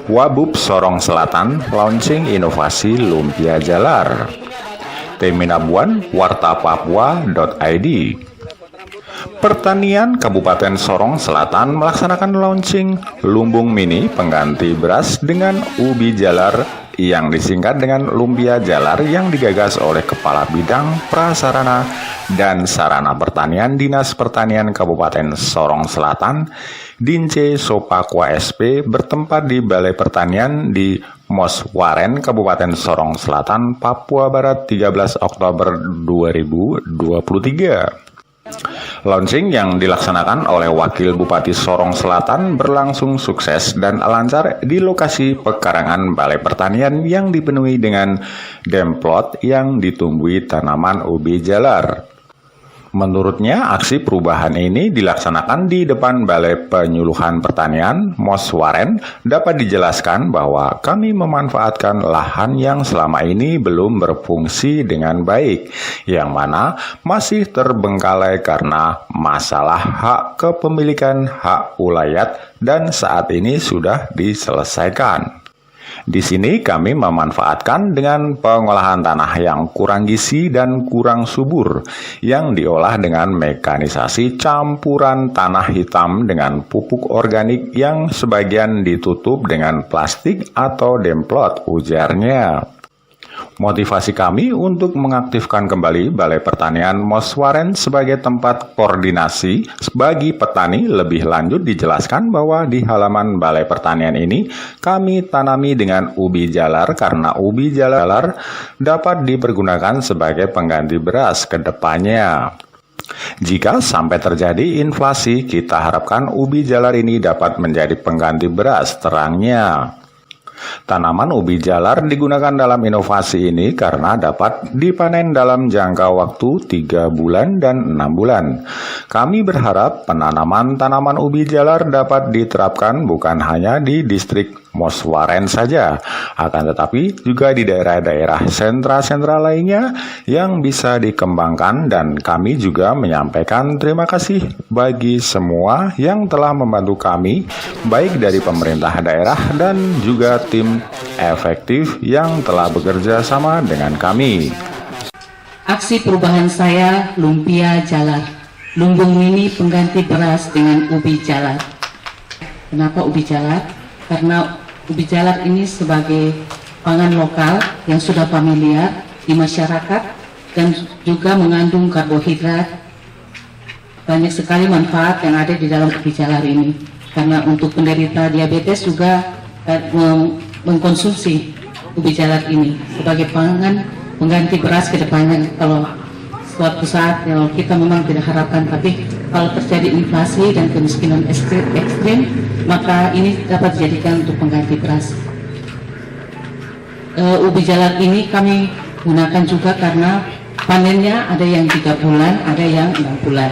Wabub Sorong Selatan launching inovasi lumpia jalar. Teminabuan wartapapua.id. Pertanian Kabupaten Sorong Selatan melaksanakan launching lumbung mini pengganti beras dengan ubi jalar yang disingkat dengan lumpia jalar yang digagas oleh Kepala Bidang Prasarana dan Sarana Pertanian Dinas Pertanian Kabupaten Sorong Selatan, Dince Sopakwa SP, bertempat di Balai Pertanian di Moswaren, Kabupaten Sorong Selatan, Papua Barat, 13 Oktober 2023. Launching yang dilaksanakan oleh Wakil Bupati Sorong Selatan berlangsung sukses dan lancar di lokasi pekarangan Balai Pertanian yang dipenuhi dengan demplot yang ditumbuhi tanaman ubi jalar. Menurutnya, aksi perubahan ini dilaksanakan di depan Balai Penyuluhan Pertanian Moswaren dapat dijelaskan bahwa kami memanfaatkan lahan yang selama ini belum berfungsi dengan baik, yang mana masih terbengkalai karena masalah hak kepemilikan hak ulayat dan saat ini sudah diselesaikan. Di sini kami memanfaatkan dengan pengolahan tanah yang kurang gizi dan kurang subur yang diolah dengan mekanisasi campuran tanah hitam dengan pupuk organik yang sebagian ditutup dengan plastik atau demplot, ujarnya. Motivasi kami untuk mengaktifkan kembali Balai Pertanian Moswaren sebagai tempat koordinasi bagi petani lebih lanjut dijelaskan bahwa di halaman Balai Pertanian ini kami tanami dengan ubi jalar karena ubi jalar dapat dipergunakan sebagai pengganti beras ke depannya. Jika sampai terjadi inflasi, kita harapkan ubi jalar ini dapat menjadi pengganti beras, terangnya. Tanaman ubi jalar digunakan dalam inovasi ini karena dapat dipanen dalam jangka waktu 3 bulan dan 6 bulan. Kami berharap penanaman tanaman ubi jalar dapat diterapkan bukan hanya di distrik Moswaren saja, akan tetapi juga di daerah-daerah sentra-sentra lainnya yang bisa dikembangkan, dan kami juga menyampaikan terima kasih bagi semua yang telah membantu kami, baik dari pemerintah daerah dan juga tim efektif yang telah bekerja sama dengan kami. Aksi perubahan saya lumpia jalar, lumbung mini pengganti beras dengan ubi jalar. Kenapa ubi jalar? Karena ubi jalar ini sebagai pangan lokal yang sudah familiar di masyarakat dan juga mengandung karbohidrat. Banyak sekali manfaat yang ada di dalam ubi jalar ini. Karena untuk penderita diabetes juga mengkonsumsi ubi jalar ini sebagai pangan pengganti beras ke depannya. Kalau suatu saat yang kita memang tidak harapkan, tapi kalau terjadi inflasi dan kemiskinan ekstrim, maka ini dapat dijadikan untuk pengganti beras. Ubi jalar ini kami gunakan juga karena panennya ada yang 3 bulan, ada yang 6 bulan.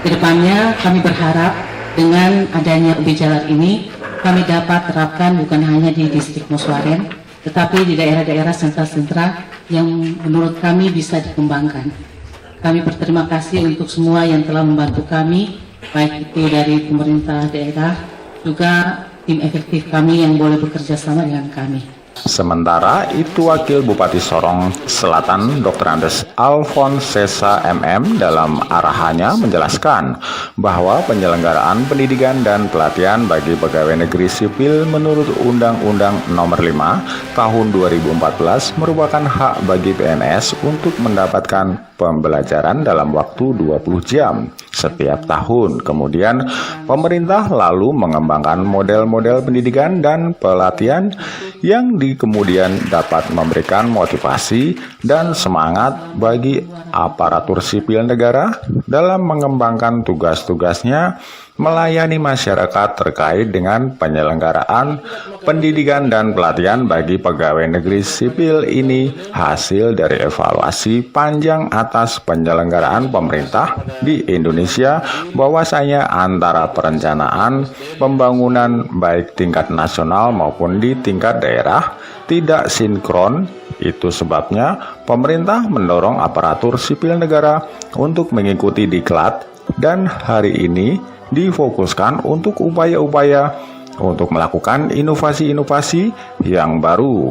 Kedepannya kami berharap dengan adanya ubi jalar ini, kami dapat terapkan bukan hanya di distrik Moswaren, tetapi di daerah-daerah sentra-sentra yang menurut kami bisa dikembangkan. Kami berterima kasih untuk semua yang telah membantu kami, baik itu dari pemerintah daerah, juga tim efektif kami yang boleh bekerja sama dengan kami. Sementara itu, Wakil Bupati Sorong Selatan Dr. Andes Alfonsesa MM dalam arahannya menjelaskan bahwa penyelenggaraan pendidikan dan pelatihan bagi pegawai negeri sipil menurut Undang-Undang Nomor 5 Tahun 2014 merupakan hak bagi PNS untuk mendapatkan pembelajaran dalam waktu 20 jam setiap tahun. Kemudian pemerintah lalu mengembangkan model-model pendidikan dan pelatihan yang kemudian dapat memberikan motivasi dan semangat bagi aparatur sipil negara dalam mengembangkan tugas-tugasnya melayani masyarakat terkait dengan penyelenggaraan pendidikan dan pelatihan bagi pegawai negeri sipil ini hasil dari evaluasi panjang atas penyelenggaraan pemerintah di Indonesia, bahwasanya antara perencanaan pembangunan baik tingkat nasional maupun di tingkat daerah tidak sinkron. Itu sebabnya pemerintah mendorong aparatur sipil negara untuk mengikuti diklat, dan hari ini difokuskan untuk upaya-upaya untuk melakukan inovasi-inovasi yang baru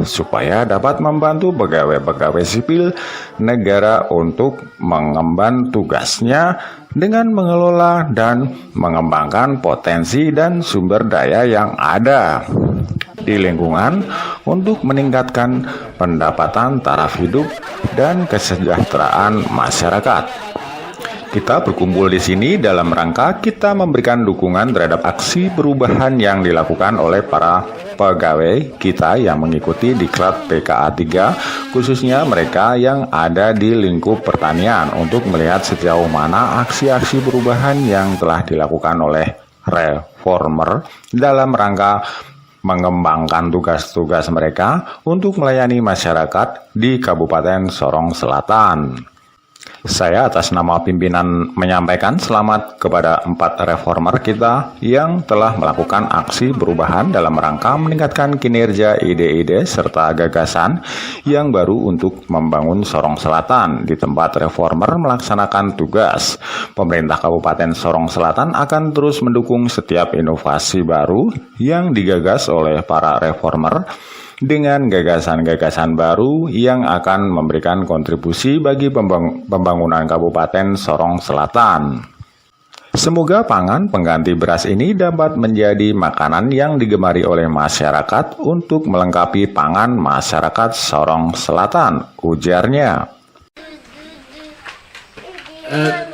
supaya dapat membantu pegawai-pegawai sipil negara untuk mengemban tugasnya dengan mengelola dan mengembangkan potensi dan sumber daya yang ada di lingkungan untuk meningkatkan pendapatan taraf hidup dan kesejahteraan masyarakat. Kita berkumpul di sini dalam rangka kita memberikan dukungan terhadap aksi perubahan yang dilakukan oleh para pegawai kita yang mengikuti diklat PKA 3, khususnya mereka yang ada di lingkup pertanian untuk melihat sejauh mana aksi-aksi perubahan yang telah dilakukan oleh reformer dalam rangka mengembangkan tugas-tugas mereka untuk melayani masyarakat di Kabupaten Sorong Selatan. Saya atas nama pimpinan menyampaikan selamat kepada 4 reformer kita yang telah melakukan aksi perubahan dalam rangka meningkatkan kinerja ide-ide serta gagasan yang baru untuk membangun Sorong Selatan. Di tempat reformer melaksanakan tugas, pemerintah Kabupaten Sorong Selatan akan terus mendukung setiap inovasi baru yang digagas oleh para reformer dengan gagasan-gagasan baru yang akan memberikan kontribusi bagi pembangunan Kabupaten Sorong Selatan. Semoga pangan pengganti beras ini dapat menjadi makanan yang digemari oleh masyarakat untuk melengkapi pangan masyarakat Sorong Selatan, ujarnya.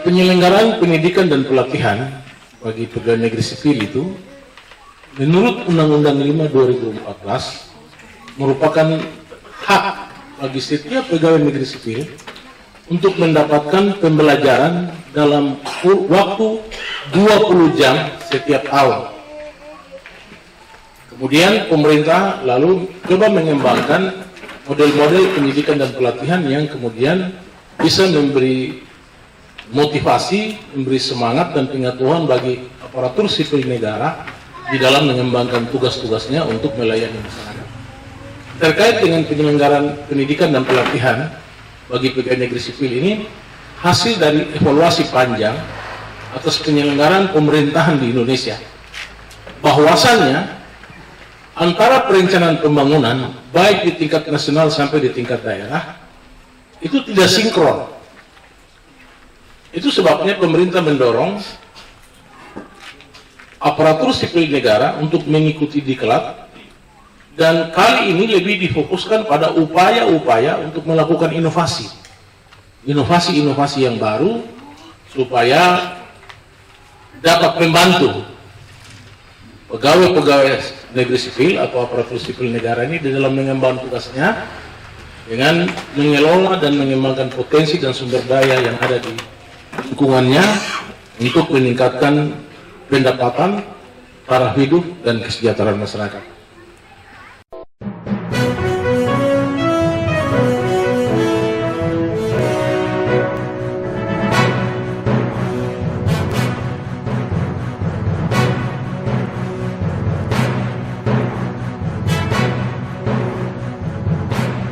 Penyelenggaraan pendidikan dan pelatihan bagi pegawai negeri sipil itu menurut Undang-Undang 5 2014 merupakan hak bagi setiap pegawai negeri sipil untuk mendapatkan pembelajaran dalam waktu 20 jam setiap tahun. Kemudian pemerintah lalu coba mengembangkan model-model pendidikan dan pelatihan yang kemudian bisa memberi motivasi, memberi semangat dan pengetahuan bagi aparatur sipil negara di dalam mengembangkan tugas-tugasnya untuk melayani masyarakat. Terkait dengan penyelenggaraan pendidikan dan pelatihan bagi pegawai negeri sipil ini hasil dari evaluasi panjang atas penyelenggaraan pemerintahan di Indonesia. Bahwasannya antara perencanaan pembangunan baik di tingkat nasional sampai di tingkat daerah itu tidak sinkron. Itu sebabnya pemerintah mendorong aparatur sipil negara untuk mengikuti diklat. Dan kali ini lebih difokuskan pada upaya-upaya untuk melakukan inovasi. Inovasi-inovasi yang baru supaya dapat membantu pegawai-pegawai negeri sipil atau aparatur sipil negara ini di dalam mengembangkan tugasnya dengan mengelola dan mengembangkan potensi dan sumber daya yang ada di lingkungannya untuk meningkatkan pendapatan, taraf hidup, dan kesejahteraan masyarakat.